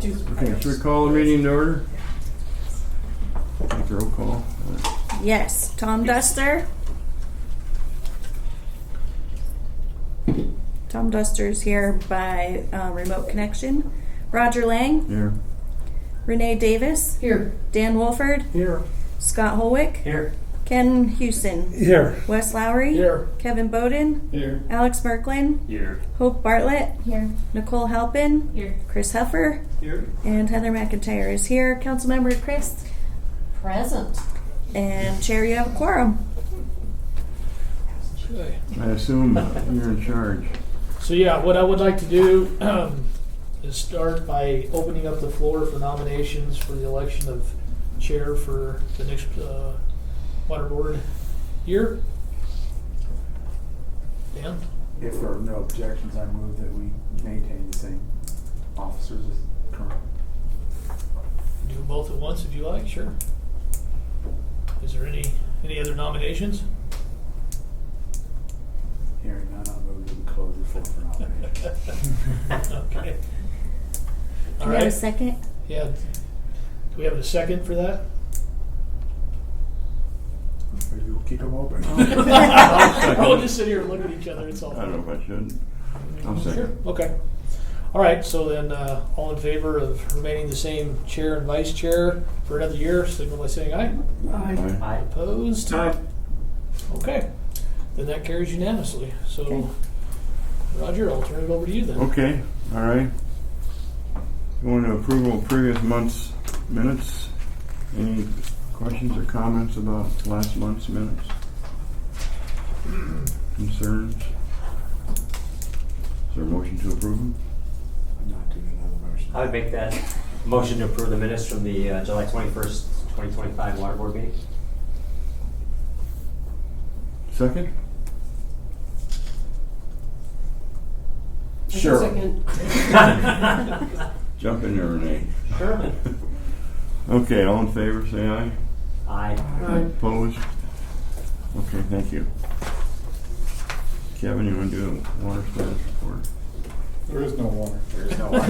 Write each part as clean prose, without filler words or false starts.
too. Okay, should we call the meeting to order? Take a roll call. Yes, Tom Duster. Tom Duster's here by remote connection. Roger Lang, Here. Renee Davis, Here. Dan Wolford, Here. Scott Holwick, Here. Ken Houston, Here. Wes Lowry, Here. Kevin Bowden, Here. Alex Merklin, Here. Hope Bartlett, Here. Nicole Halpin, Here. Chris Huffer, Here. and Heather McIntyre is here. Councilmember Chris, Present. and Chair, you have a quorum. Okay. I assume you're in charge. So yeah, what I would like to do is start by opening up the floor for nominations for the election of chair for the next water board year. Dan? If there are no objections, I move that we maintain the same officers as current. Do both at once if you like, sure. Is there any other nominations? Hearing none, I'll move that we close the floor for nomination. Okay. Do All we have a right. second? Yeah. Do we have a second for that? You'll keep them open. We'll just sit here and look at each other. It's all. I don't know if I should. I'll second. Sure. Okay. All right. So then, all in favor of remaining the same chair and vice chair for another year, signal by saying aye. Aye. Opposed? Aye. Okay. Then that carries unanimously. So, Okay. Roger, I'll turn it over to you then. Okay, all right. Going to approval of previous month's minutes. Any questions or comments about last month's minutes? Concerns? Is there a motion to approve them? I'm not doing another motion. I would make that motion to approve the minutes from the July 21st, 2025 Water Board meeting. Second? Sure. Second. Jump in there, Renee. Sure. Okay, all in favor, say aye. Aye. Opposed? Okay, thank you. Kevin, you want to do a water status report? There is no water. There is no water.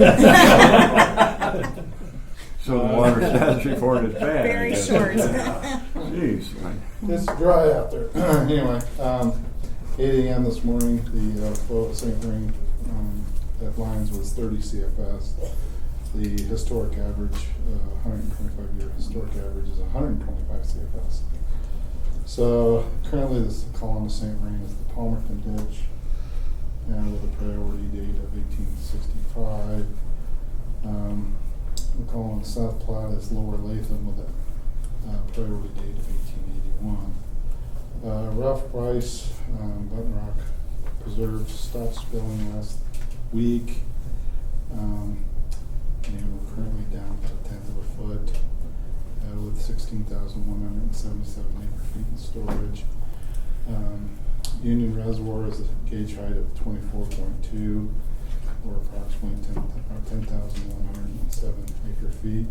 So the water status report is bad. I Very guess. short. Jeez. It's dry out there. Anyway, 8 a.m. this morning, the flow at St. Ring at Lyons was 30 CFS. The historic average, 125-year historic average is 125 CFS. So currently this column of St. Ring is the Palmerton Ditch, and with a priority date of 1865. The column on the South Platte is Lower Latham with a priority date of 1881. Rough Price, Button Rock Preserve stopped spilling last week. And we're currently down about a tenth of a foot with 16,177 acre feet in storage. Union Reservoir is a gauge height of 24.2 or approximately 10,107 acre feet.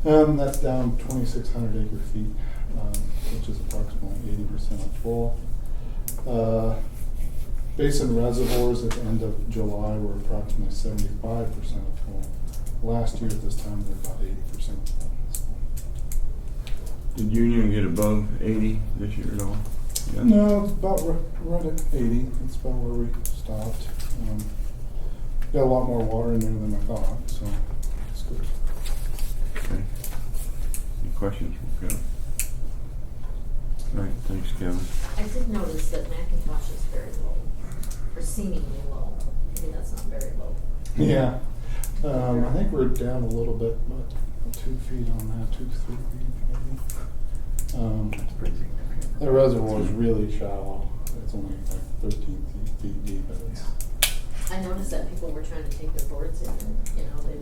That's down 2,600 acre feet, which is approximately 80% full. Basin reservoirs at the end of July were approximately 75% full. Last year at this time, they're about 80% full. Did Union get above 80 this year at all? Yeah. No, it's about right at 80. That's about where we stopped. Got a lot more water in there than I thought, so it's good. Okay. Any questions from Kevin? All right, thanks, Kevin. I did notice that Macintosh is very low, or seemingly low. Maybe that's not very low. Yeah. I think we're down a little bit, but 2 feet on that, 2 to 3 feet maybe. That's pretty significant. The reservoir is really shallow. It's only like 13 feet deep, but it's. I noticed that people were trying to take their boards in, and they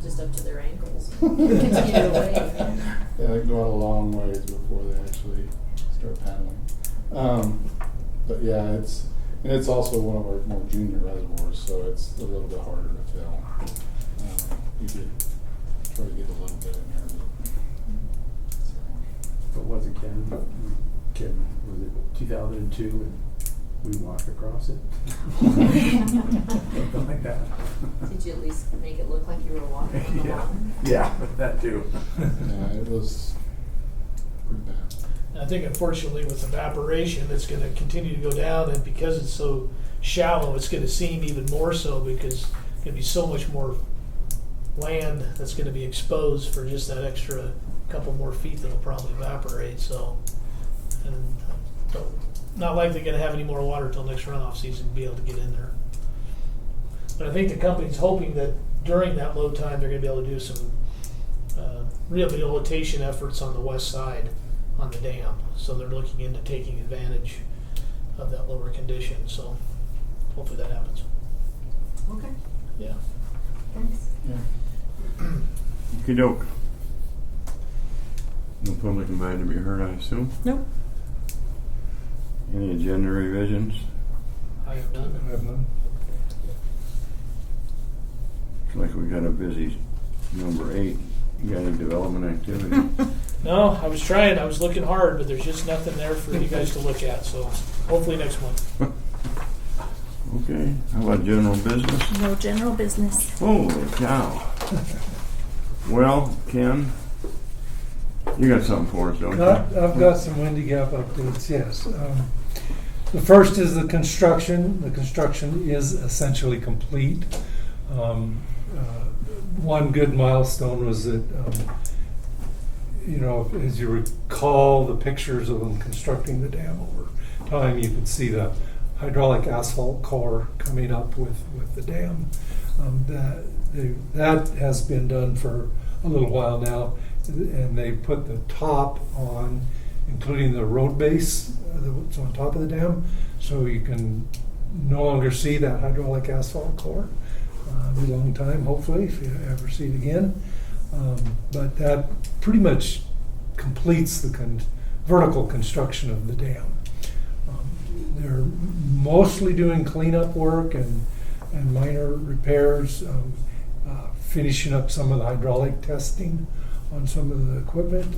just up to their ankles. Continue to wade. Yeah, they go out a long ways before they actually start paddling. But yeah, it's also one of our more junior reservoirs, so it's a little bit harder to fill. You could try to get a little bit in there. But was it Ken? Was it 2002? We walk across it. Something like that. Did you at least make it look like you were walking on the Yeah. water? Yeah, that too. Yeah, it was pretty bad. And I think unfortunately with evaporation, it's gonna continue to go down, and because it's so shallow, it's gonna seem even more so because there's gonna be so much more land that's gonna be exposed for just that extra couple more feet that'll probably evaporate, so. And not likely gonna have any more water till next runoff season to be able to get in there. But I think the company's hoping that during that low time, they're gonna be able to do some rehabilitation efforts on the west side on the dam. So they're looking into taking advantage of that lower condition, so hopefully that happens. Okay, Yeah. thanks. Yeah. Okey-doke. No public invited to be heard, I assume? Nope. Any agenda revisions? I have done. I have none. Looks like we got a busy number 8. You got any development activity? No, I was trying, I was looking hard, but there's just nothing there for you guys to look at, so hopefully next month. Okay, how about general business? No general business. Holy cow. Well, Ken, you got something for us, don't you? I've got some Windy Gap updates, yes. The first is the construction. The construction is essentially complete. One good milestone was that, as you recall the pictures of them constructing the dam over time, you could see the hydraulic asphalt core coming up with the dam. That has been done for a little while now, and they put the top on, including the road base that's on top of the dam, so you can no longer see that hydraulic asphalt core. It'll be a long time, hopefully, if you ever see it again. But that pretty much completes the vertical construction of the dam. They're mostly doing cleanup work and minor repairs, finishing up some of the hydraulic testing on some of the equipment.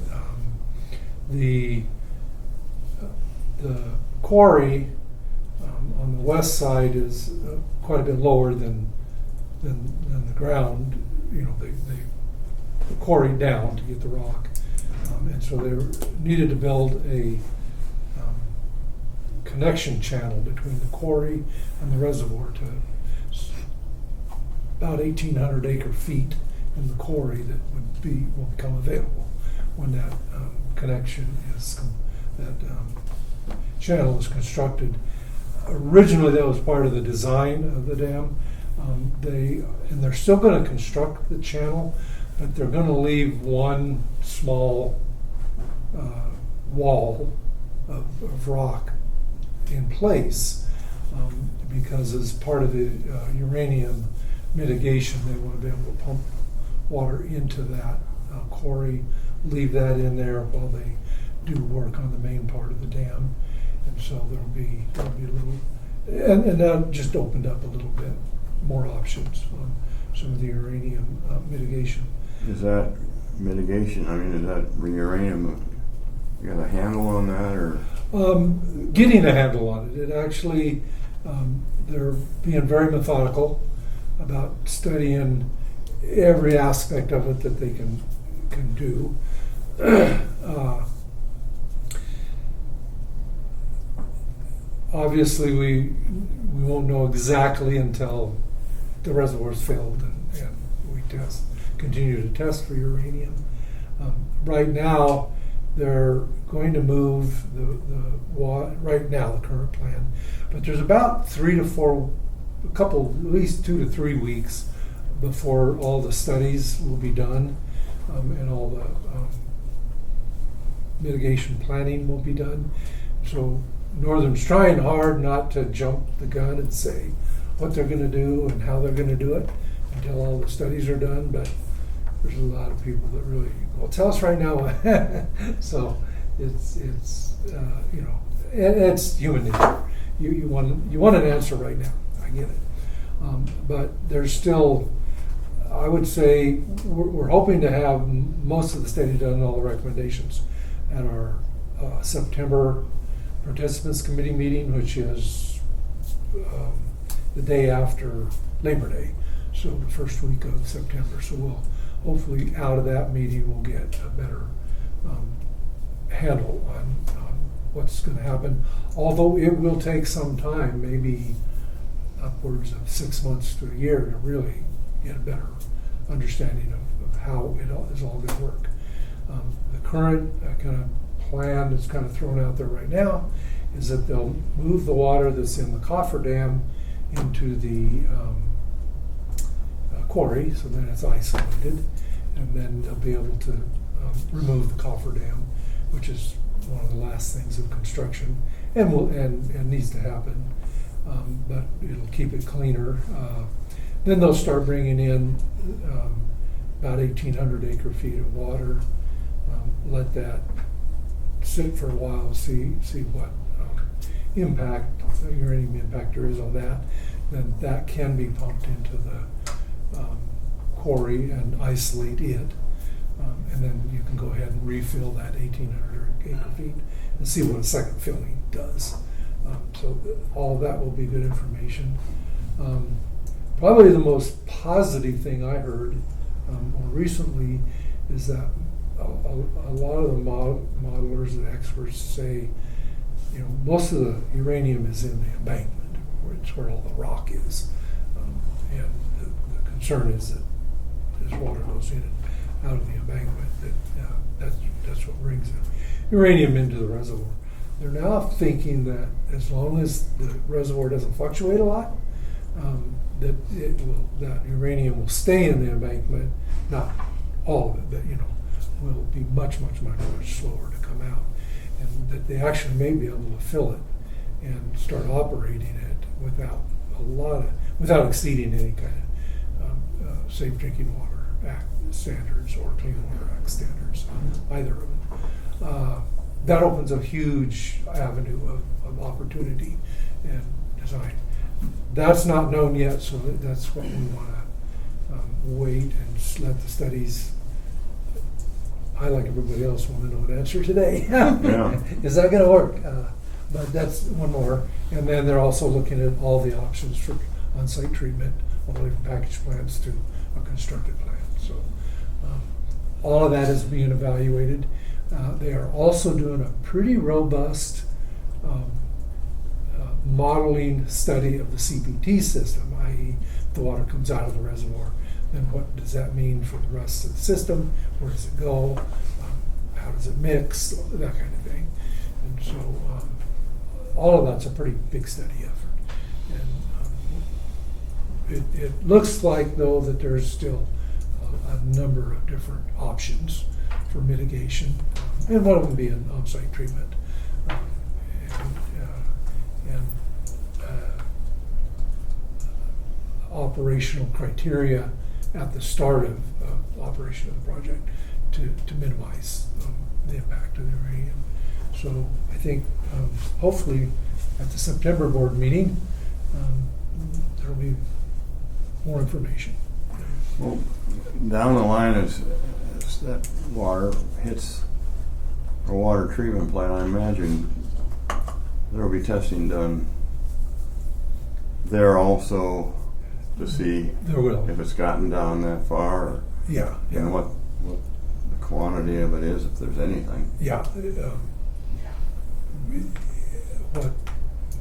The quarry on the west side is quite a bit lower than the ground. They quarried down to get the rock, and so they needed to build a connection channel between the quarry and the reservoir to about 1,800 acre feet in the quarry that will become available when that channel is constructed. Originally, that was part of the design of the dam. They're still going to construct the channel, but they're going to leave one small wall of rock in place because as part of the uranium mitigation, they want to be able to pump water into that quarry, leave that in there while they do work on the main part of the dam, and so there'll be a little, and that just opened up a little bit more options on some of the uranium mitigation. Is that mitigation? I mean, is that uranium? You got a handle on that, or? Getting a handle on it. It actually, they're being very methodical about studying every aspect of it that they can do. Obviously, we won't know exactly until the reservoir's filled and we continue to test for uranium. Right now, they're going to move right now, the current plan, but there's about at least 2 to 3 weeks before all the studies will be done and all the mitigation planning will be done. So Northern's trying hard not to jump the gun and say what they're going to do and how they're going to do it until all the studies are done, but there's a lot of people that really, well, tell us right now. So it's it's human nature. You want an answer right now. I get it, but there's still, I would say, we're hoping to have most of the study done and all the recommendations at our September participants committee meeting, which is the day after Labor Day, so the first week of September. So we'll hopefully out of that meeting we'll get a better handle on what's going to happen. Although it will take some time, maybe upwards of 6 months to a year, to really get a better understanding of how it all is all going to work. The current kind of plan that's kind of thrown out there right now is that they'll move the water that's in the cofferdam into the quarry, so then it's isolated, and then they'll be able to remove the cofferdam, which is one of the last things of construction, and needs to happen, but it'll keep it cleaner. Then they'll start bringing in about 1,800 acre-feet of water. Let that sit for a while, see what impact, uranium impact there is on that. Then that can be pumped into the quarry and isolate it. And then you can go ahead and refill that 1,800 acre-feet and see what a second filling does. So all of that will be good information. Probably the most positive thing I heard more recently is that a lot of the modelers and experts say, most of the uranium is in the embankment, it's where all the rock is. And the concern is that as water goes in and out of the embankment, that's what brings the uranium into the reservoir. They're now thinking that as long as the reservoir doesn't fluctuate a lot, that uranium will stay in the embankment, not all of it, but will be much slower to come out, and that they actually may be able to fill it and start operating it without exceeding any kind of Safe Drinking Water Act standards or Clean Water Act standards, either of them. That opens a huge avenue of opportunity and design. That's not known yet, so that's what we want to wait and let the studies. I, like everybody else, want to know an answer today. Yeah. Is that going to work? But that's one more. And then they're also looking at all the options for on-site treatment, all the way from packaged plants to a constructed plant. So all of that is being evaluated. They are also doing a pretty robust modeling study of the CPT system, i.e. the water comes out of the reservoir. Then what does that mean for the rest of the system? Where does it go? How does it mix? That kind of thing. And so all of that's a pretty big study effort. And it looks like, though, that there's still a number of different options for mitigation, and one of them being on-site treatment. Operational criteria at the start of operation of the project to minimize the impact of the uranium. So I think hopefully at the September board meeting there will be more information. Well, down the line as that water hits a water treatment plant, I imagine there will be testing done there also to see There will. if it's gotten down that far, or, Yeah. and what the quantity of it is, if there's anything. Yeah.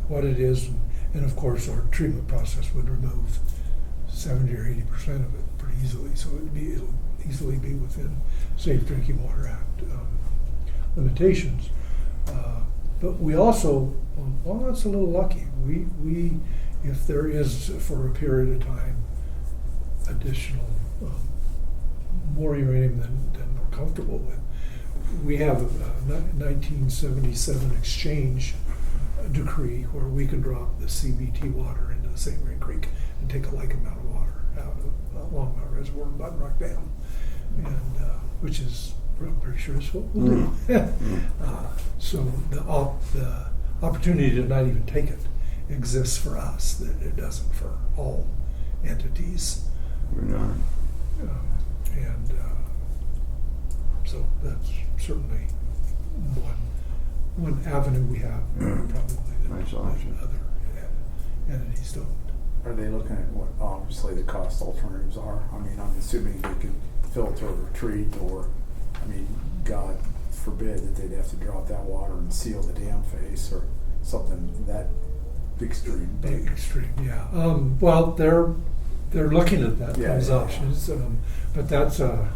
What it is, and of course our treatment process would remove 70 or 80% of it pretty easily, so it'll easily be within Safe Drinking Water Act limitations. But we also, that's a little lucky. We if there is for a period of time additional more uranium than we're comfortable with, we have a 1977 exchange decree where we can drop the CBT water into the St. Marie Creek and take a like amount of water out of Longmont Reservoir and Button Rock Dam, and which is, I'm pretty sure is what we'll do. So the opportunity to not even take it exists for us, that it doesn't for all entities. We're not. So that's certainly one avenue we have. Probably Nice option. other entities don't. Are they looking at what obviously the cost alternatives are? I mean, I'm assuming they could filter or treat, or, I mean, God forbid that they'd have to drop that water and seal the dam face or something that extreme. But Big extreme, yeah. Well, they're looking at that, Yeah, those yeah, yeah. options, but that's so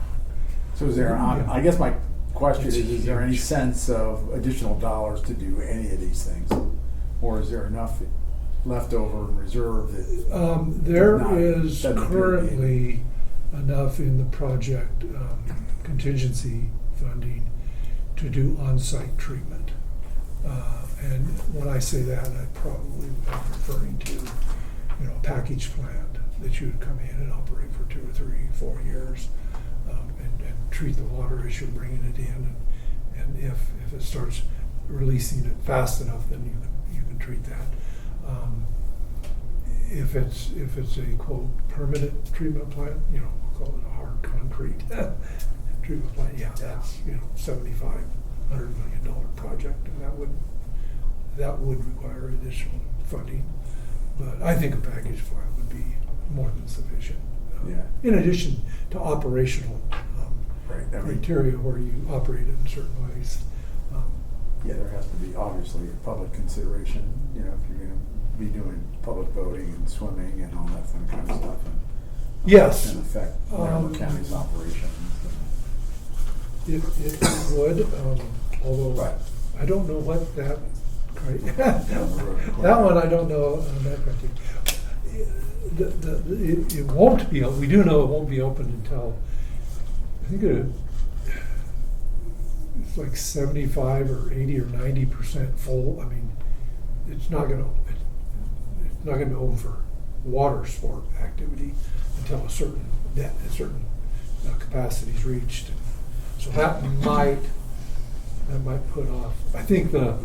is there? Yeah. I guess my question It's is there any huge. sense of additional dollars to do any of these things, or is there enough left over in reserve that? there Not- is doesn't appear to be. currently enough in the project contingency funding to do on-site treatment. And when I say that, I probably am referring to, a package plant that you would come in and operate for 2 or 3, 4 years, and treat the water as you're bringing it in. And if it starts releasing it fast enough, then you can treat that. If it's a quote permanent treatment plant, we'll call it a hard concrete treatment plant. Yeah, that's $75-100 million project, and that would require additional funding. But I think a package plant would be more than sufficient. Yeah. In addition to operational Right. I mean, criteria where you operate it in certain ways. yeah, there has to be obviously a public consideration. If you're going to be doing public voting and swimming and all that kind of stuff, and Yes. can affect Laramie County's operations. It would, although Right. I don't know what that, Down the road. that one I don't know on that criteria. It won't be, we do know it won't be open until, I think it's like 75 or 80 or 90% full. I mean, it's not gonna be open for water sport activity until a certain capacity is reached. So that might put off. I think the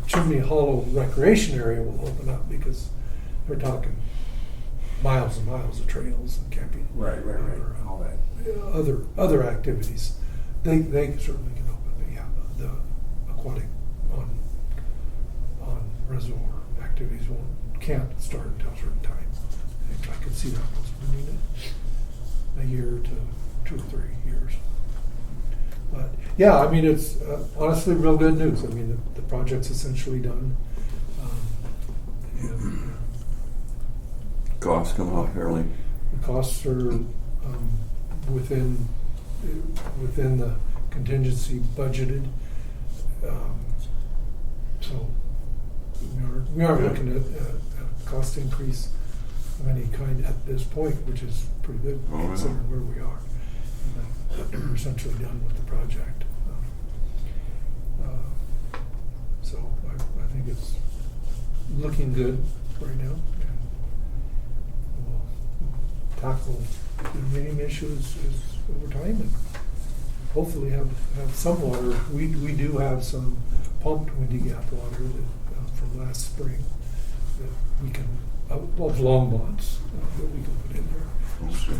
Chimney Hollow recreation area will open up because they're talking miles and miles of trails and camping. Right. All that. Other activities, they certainly can open. But yeah, the aquatic on reservoir activities can't start until a certain time. I could see that postponing it a year to 2 or 3 years. But yeah, I mean, it's honestly real good news. I mean, the project's essentially done. And Costs come out fairly. the costs are within the contingency budgeted. So we aren't looking at a cost increase of any kind at this point, which is pretty good Oh, yeah. considering where we are. And we're essentially done with the project. So I think it's looking good right now. And we'll tackle the remaining issues over time and hopefully have some water. We do have some pumped Windy Gap water that from last spring that we can, of Longmont's, that we can put in there. So,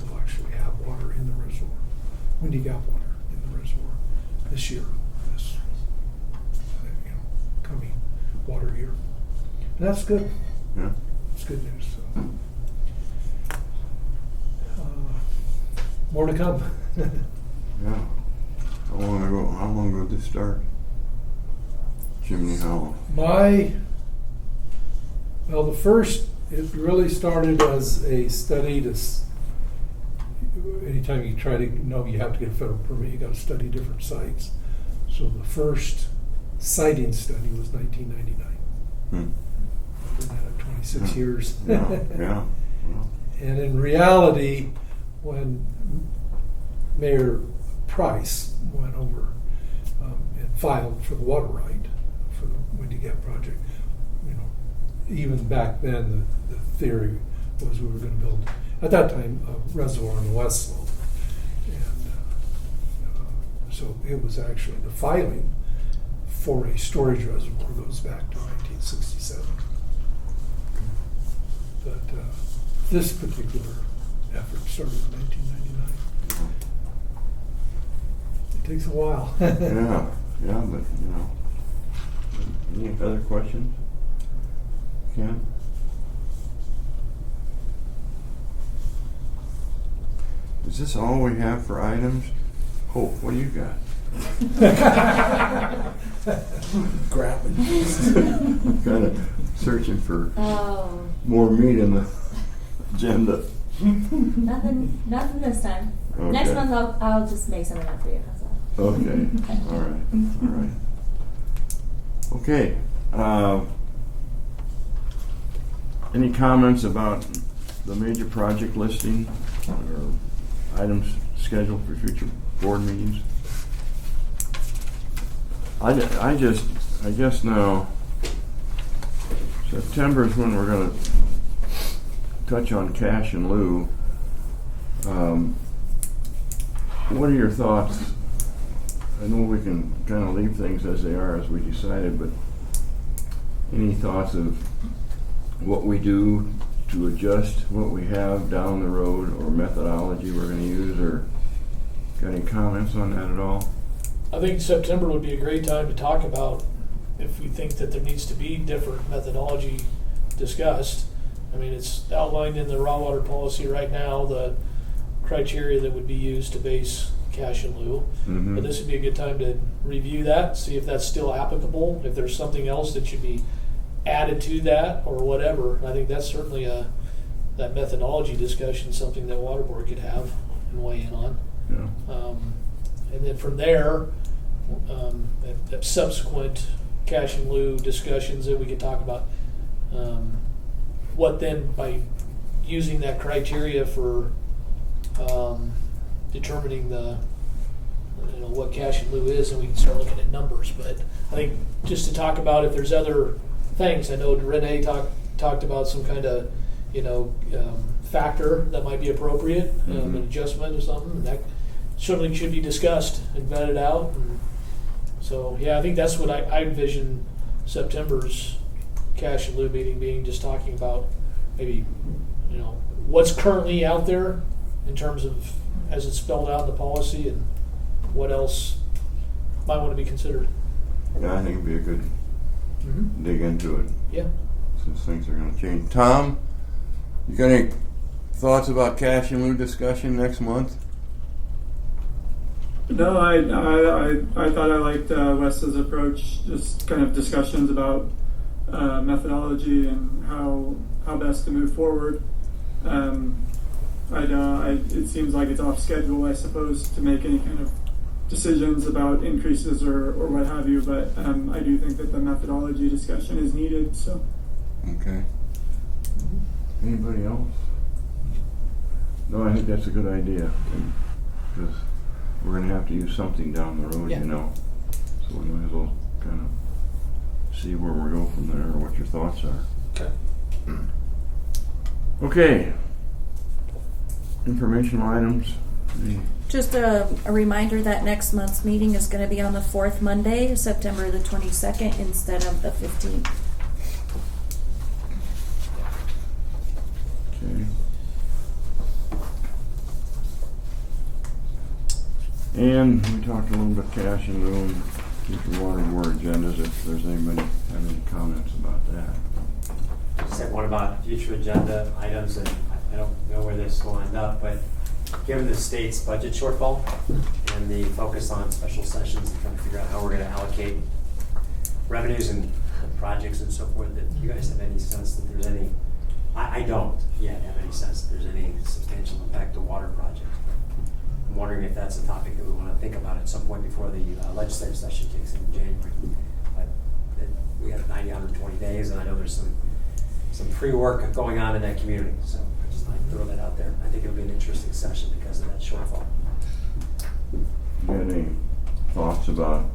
we'll actually have water in the reservoir, Windy Gap water in the reservoir this year, this coming water year. And that's good. Yeah. It's good news. So. More to come. Yeah. How long ago did this start? Chimney Hollow. The first, it really started as a study to, anytime you try to, you have to get a federal permit, you gotta study different sites. So the first siting study was 1999. Been at it 26 years. Yeah. And in reality, when Mayor Price went over and filed for the water right for the Windy Gap project, even back then, the theory was we were going to build, at that time, a reservoir on the west slope. And so it was actually, the filing for a storage reservoir goes back to 1967. But this particular effort started in 1999. It takes a while. Yeah, but any other questions? Ken? Is this all we have for items? Hope, what do you got? Grabbing. Kind of searching for Oh, more meat in the agenda. nothing this time. Okay. Next month I'll just make something up for you. How's that? Okay, all right. Okay, any comments about the major project listing or items scheduled for future board meetings? I guess now, September is when we're gonna touch on cash and lieu. What are your thoughts? I know we can kind of leave things as they are as we decided, but any thoughts of what we do to adjust what we have down the road, or methodology we're going to use, or got any comments on that at all? I think September would be a great time to talk about if we think that there needs to be different methodology discussed. I mean, it's outlined in the raw water policy right now, the criteria that would be used to base cash in lieu. Mm-hmm. But this would be a good time to review that, see if that's still applicable, if there's something else that should be added to that or whatever. And I think that's certainly that methodology discussion, something that water board could have and weigh in on. Yeah. And then from there, at subsequent cash in lieu discussions, that we could talk about what then, by using that criteria for determining what cash in lieu is, and we can start looking at numbers. But I think just to talk about if there's other things. I know Renee talked about some kind of factor that might be appropriate, an adjustment or something, and that certainly should be discussed and vetted out. And so yeah, I think that's what I envision September's cash in lieu meeting being, just talking about maybe what's currently out there in terms of as it's spelled out in the policy, and what else might want to be considered. Yeah, I think it'd be a good dig into it. Yeah. Since things are going to change. Tom, you got any thoughts about cash in lieu discussion next month? No, I thought I liked Wes's approach, just kind of discussions about methodology and how best to move forward. It seems like it's off schedule, I suppose, to make any kind of decisions about increases or what have you, but I do think that the methodology discussion is needed. So. Okay. Anybody else? No, I think that's a good idea, because we're going to have to use something down the road, so we might as well kind of see where we go from there, or what your thoughts are. Okay. Okay. Informational items. Just a reminder that next month's meeting is going to be on the 4th Monday, September the 22nd, instead of the 15th. Okay. And we talked a little bit cash and lieu and future water board agendas, if there's anybody have any comments about that. Just said one about future agenda items, and I don't know where this will end up, but given the state's budget shortfall and the focus on special sessions and trying to figure out how we're going to allocate revenues and projects and so forth, that you guys have any sense that there's any, I don't yet have any sense that there's any substantial impact to water projects. I'm wondering if that's a topic that we want to think about at some point before the legislative session kicks in January. But we have 90, 120 days, and I know there's some pre-work going on in that community. So I just like to throw that out there. I think it'll be an interesting session because of that shortfall. You got any thoughts about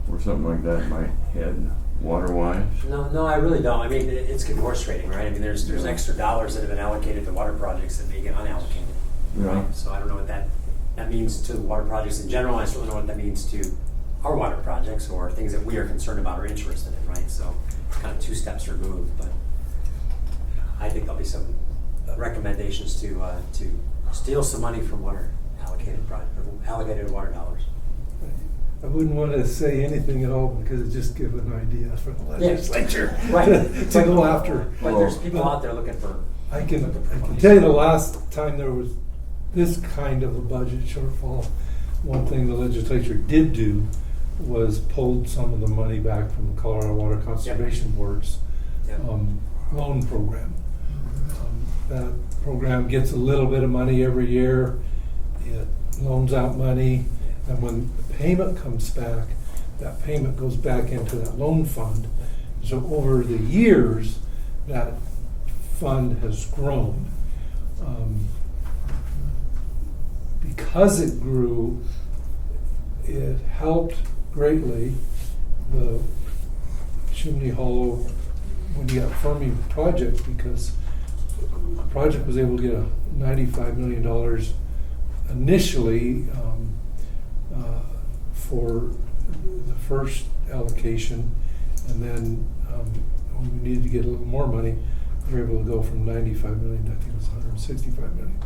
where something like that might head water-wise? No, I really don't. I mean, it's good horse trading, right? I mean, there's extra dollars that have been allocated to water projects that may get unallocated. Yeah. Right? So I don't know what that means to water projects in general. I certainly don't know what that means to our water projects or things that we are concerned about or interested in, right? So it's kind of two steps removed, but I think there'll be some recommendations to steal some money from water allocated water dollars. I wouldn't want to say anything at all because it just give an idea for the legislature Right. to go after. But there's people out there looking for. I can tell you the last time there was this kind of a budget shortfall, one thing the legislature did do was pulled some of the money back from the Colorado Water Conservation Board's Yep. loan program. That program gets a little bit of money every year. It loans out money, and when the payment comes back, that payment goes back into that loan fund. So over the years, that fund has grown. Because it grew, it helped greatly the Chimney Hollow when you got Fermi project, because the project was able to get $95 million initially for the first allocation, and then when we needed to get a little more money, we were able to go from 95 million to I think it was 165 million.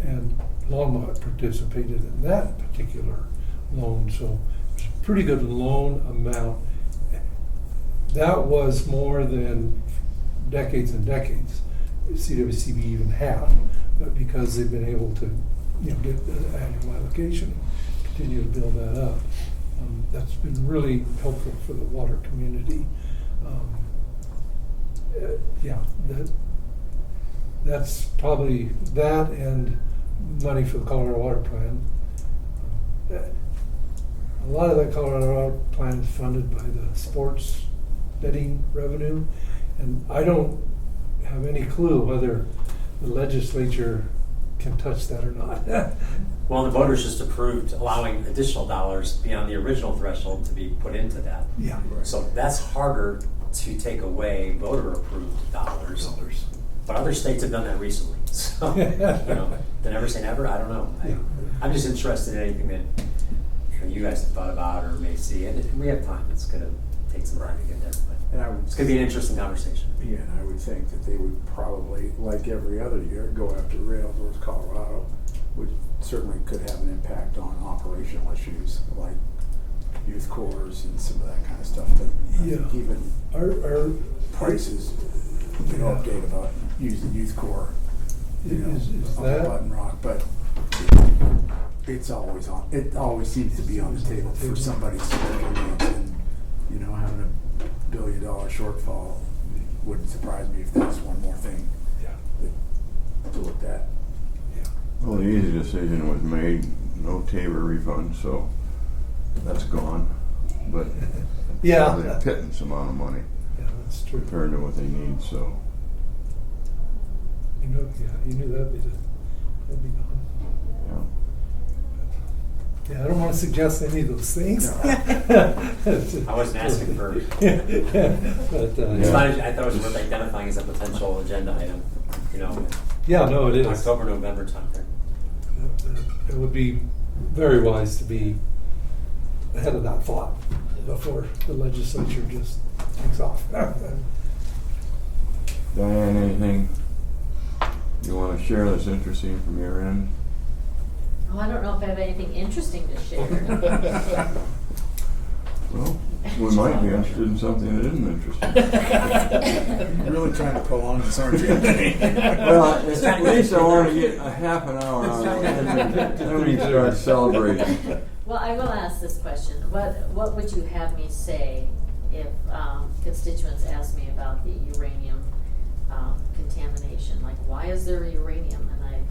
And Longmont participated in that particular loan, so it was a pretty good loan amount. That was more than decades and decades CWCB even had, but because they've been able to, get an annual allocation and continue to build that up, that's been really helpful for the water community. That's probably that and money for the Colorado Water Plan. A lot of that Colorado Water Plan is funded by the sports betting revenue, and I don't have any clue whether the legislature can touch that or not. Well, the voters just approved allowing additional dollars beyond the original threshold to be put into that. Yeah. So that's harder to take away voter-approved dollars. But other states have done that recently. So, they never say never. I don't know. I'm just interested in anything that you guys have thought about or may see. And we have time. It's going to take some time to get there. But it's going to be an interesting conversation. Yeah, and I would think that they would probably, like every other year, go after rails, whereas Colorado would certainly could have an impact on operational issues like youth corps and some of that kind of stuff. But even our prices, update about using youth corps, is on that Button Rock, but it's always on. It always seems to be on the table for somebody's significant, and having $1 billion shortfall wouldn't surprise me if that's one more thing to look at. Well, the easy decision was made, no Tabor refund, so that's gone. But they're a pittance amount of money that's true. compared to what they need, so. You knew that'd be gone. Yeah. I don't want to suggest any of those things. I wasn't asking for. But, It's fine. I thought it was worth identifying as a potential agenda item. no, it is. October, November timeframe. It would be very wise to be ahead of that thought before the legislature just takes off. Diane, anything you want to share that's interesting from your end? Oh, I don't know if I have anything interesting to share. Well, we might be interested in something that isn't interesting. You're really trying to prolong this, aren't you? Well, at least I want to get a half an hour out of it, and then we start celebrating. Well, I will ask this question. What would you have me say if constituents ask me about the uranium contamination? Like, why is there uranium? And I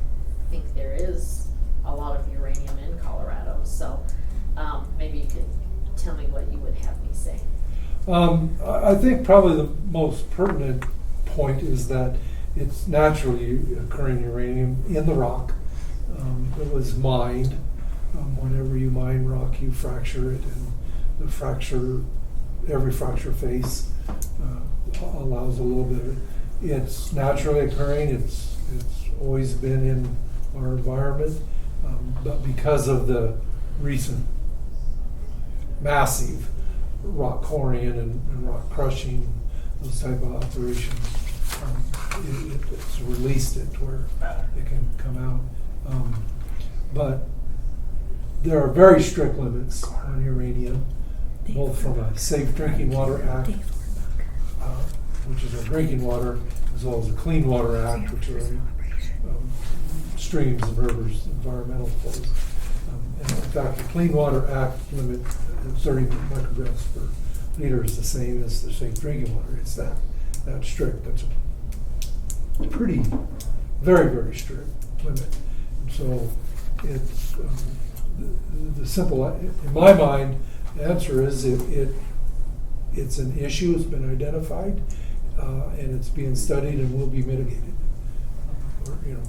think there is a lot of uranium in Colorado. So maybe you could tell me what you would have me say. I think probably the most pertinent point is that it's naturally occurring uranium in the rock. It was mined. Whenever you mine rock, you fracture it, and every fracture face allows a little bit of it. It's naturally occurring. It's always been in our environment, but because of the recent massive rock quarrying and rock crushing, those type of operations, it's released it to where it can come out. But there are very strict limits on uranium, both from a Safe Drinking Water Act, which is our drinking water, as well as the Clean Water Act, which are streams and rivers, environmental flows. And in fact, the Clean Water Act limit of 30 micrograms per liter is the same as the Safe Drinking Water. It's that strict. That's a pretty, very, very strict limit. And so it's the simple, in my mind, the answer is it's an issue. It's been identified, and it's being studied and will be mitigated.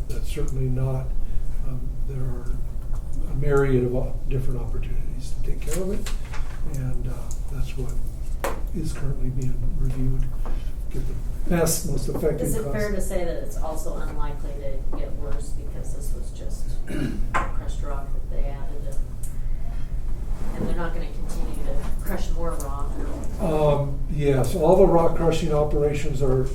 That's certainly not. There are a myriad of different opportunities to take care of it, and that's what is currently being reviewed. Get the best, most effective. Is it fair to say that it's also unlikely to get worse because this was just crushed rock that they added, and they're not going to continue to crush more rock? Yes, all the rock crushing operations are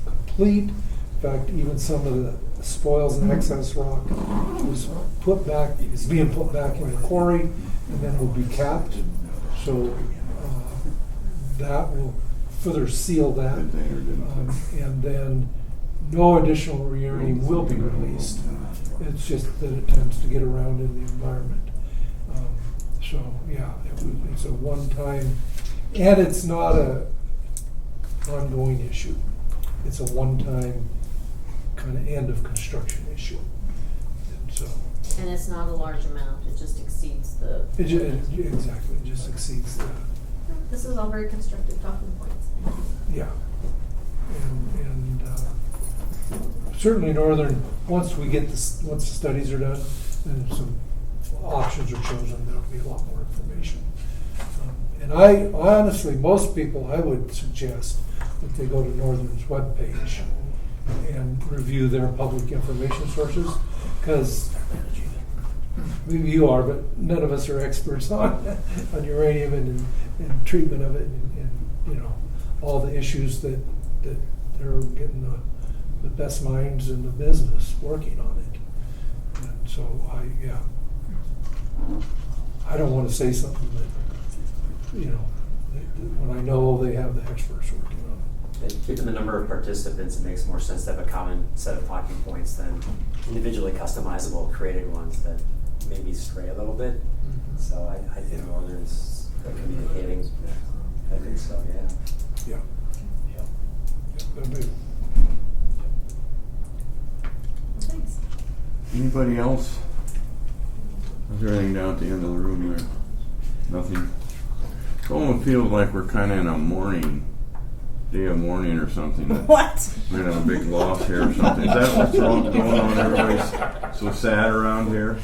complete. In fact, even some of the spoils and excess rock is being put back in the quarry, and then will be capped. So that will further seal that, and then no additional uranium will be released. It's just that it tends to get around in the environment. So yeah, it's a one-time, and it's not a ongoing issue. It's a one-time kind of end of construction issue. And it's not a large amount. It just exceeds the. Exactly, it just exceeds the. This is all very constructive talking points. Thank you. Yeah, and certainly once the studies are done and some options are chosen, there'll be a lot more information. And I honestly, most people, I would suggest that they go to Northern's webpage and review their public information sources, because maybe you are, but none of us are experts on uranium and treatment of it, and all the issues that they're getting the best minds in the business working on it. And so I don't want to say something that when I know they have the experts working on it. Given the number of participants, it makes more sense to have a common set of talking points than individually customizable created ones that maybe stray a little bit. Mm-hmm. So I think Northern's communicating. I think so, yeah. Yeah. That'll be. Thanks. Anybody else? Is there anything down at the end of the room there? Nothing. It almost feels like we're kind of in a day of mourning or something. What? We're going to have a big loss here or something. Is that what's going on? Everybody's so sad around here.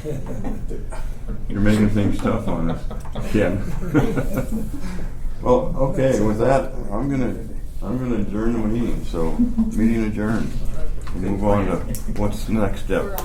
You're making things tough on us, Ken. Well, okay. With that, I'm gonna adjourn the meeting. So, meeting adjourned. We'll move on to what's the next step.